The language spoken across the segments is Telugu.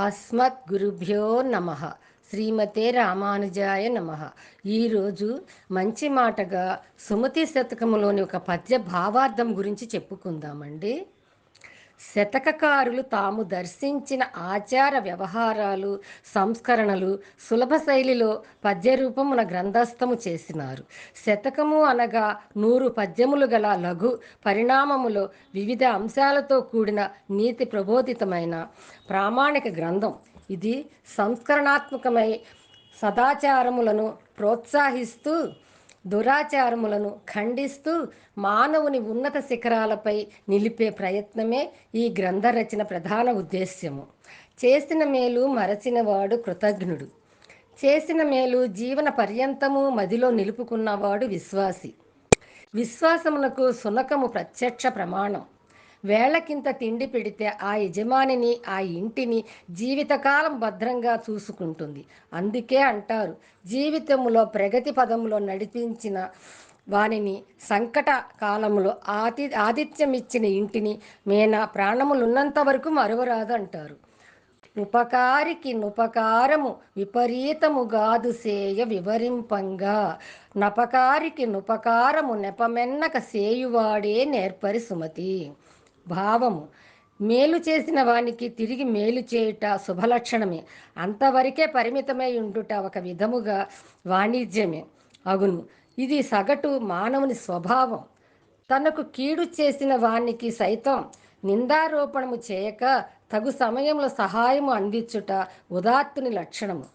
అస్మత్ గురుభ్యో నమ. శ్రీమతే రామానుజాయ నమ. ఈరోజు మంచి మాటగా సుమతి శతకములోని ఒక పద్య భావార్థం గురించి చెప్పుకుందామండి. శతకకారులు తాము దర్శించిన ఆచార వ్యవహారాలు సంస్కరణలు సులభ శైలిలో పద్యరూపమున గ్రంథస్థము చేసినారు. శతకము అనగా 100 పద్యములు గల లఘు పరిణామములో వివిధ అంశాలతో కూడిన నీతి ప్రబోధితమైన ప్రామాణిక గ్రంథం. ఇది సంస్కరణాత్మకమై సదాచారములను ప్రోత్సహిస్తూ దురాచారములను ఖండిస్తూ మానవుని ఉన్నత శిఖరాలపై నిలిపే ప్రయత్నమే ఈ గ్రంథ రచన ప్రధాన ఉద్దేశ్యము. చేసిన మేలు మరచినవాడు కృతజ్ఞుడు. చేసిన మేలు జీవన పర్యంతము మదిలో నిలుపుకున్నవాడు విశ్వాసి. విశ్వాసమునకు సునకము ప్రత్యక్ష ప్రమాణం. వేళకింత తిండి పెడితే ఆ యజమానిని ఆ ఇంటిని జీవితకాలం భద్రంగా చూసుకుంటుంది. అందుకే అంటారు, జీవితంలో ప్రగతి పదంలో నడిపించిన వానిని సంకట కాలంలో ఆతిథ్యమిచ్చిన ఇంటిని మేనా ప్రాణములున్నంత వరకు మరువరాదు అంటారు. ఉపకారికి నుపకారము విపరీతముగాదు సేయ వివరింపంగా, నపకారికి నుపకారము నెపమెన్నక సేయువాడే నేర్పరి సుమతి. భావము: మేలు చేసిన వానికి తిరిగి మేలు చేయుట శుభలక్షణమే. అంతవరకే పరిమితమై ఉండుట ఒక విధముగా వాణిజ్యమే అగును. ఇది సగటు మానవుని స్వభావం. తనకు కీడు చేసిన వానికి సైతం నిందారోపణము చేయక తగు సమయంలో సహాయము అందించుట ఉదాత్తుని లక్షణము.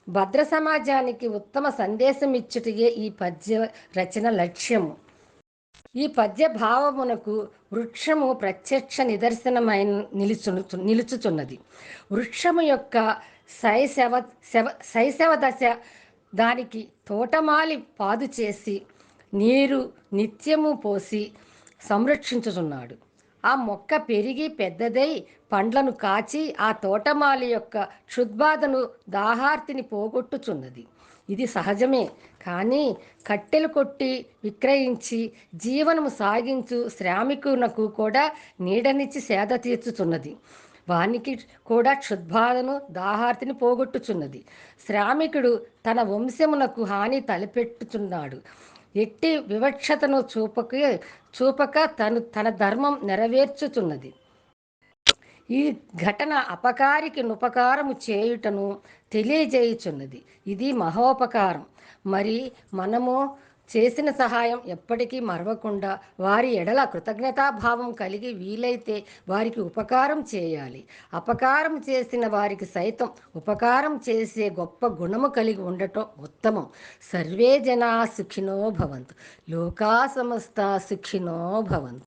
భద్ర సమాజానికి ఉత్తమ సందేశం ఇచ్చుటయే ఈ పద్య రచన లక్ష్యము. ఈ పద్య భావమునకు వృక్షము ప్రత్యక్ష నిదర్శనమైన నిలుచుచున్నది. వృక్షము యొక్క శైశవ దశ దానికి తోటమాలి పాదు చేసి నీరు నిత్యము పోసి సంరక్షించుచున్నాడు. ఆ మొక్క పెరిగి పెద్దదై పండ్లను కాచి ఆ తోటమాలి యొక్క క్షుద్బాధను దాహార్తిని పోగొట్టుచున్నది. ఇది సహజమే. కానీ కట్టెలు కొట్టి విక్రయించి జీవనము సాగించు శ్రామికునకు కూడా నీడనిచ్చి సేద తీర్చుచున్నది. వానికి కూడా క్షుద్బాధను దాహార్తిని పోగొట్టుచున్నది. శ్రామికుడు తన వంశమునకు హాని తలపెట్టుచున్నాడు. ఎట్టి వివక్షతను చూపక తన ధర్మం నెరవేర్చుచున్నది. ఈ ఘటన అపకారికి నుపకారము చేయుటను తెలియజేయుచున్నది. ఇది మహోపకారం. మరి మనము చేసిన సహాయం ఎప్పటికీ మరవకుండా వారి ఎడల కృతజ్ఞతాభావం కలిగి వీలైతే వారికి ఉపకారం చేయాలి. అపకారం చేసిన వారికి సైతం ఉపకారం చేసే గొప్ప గుణము కలిగి ఉండటం ఉత్తమం. సర్వే జనా సుఖినో భవంతు. లోకా సమస్త సుఖినో భవంతు.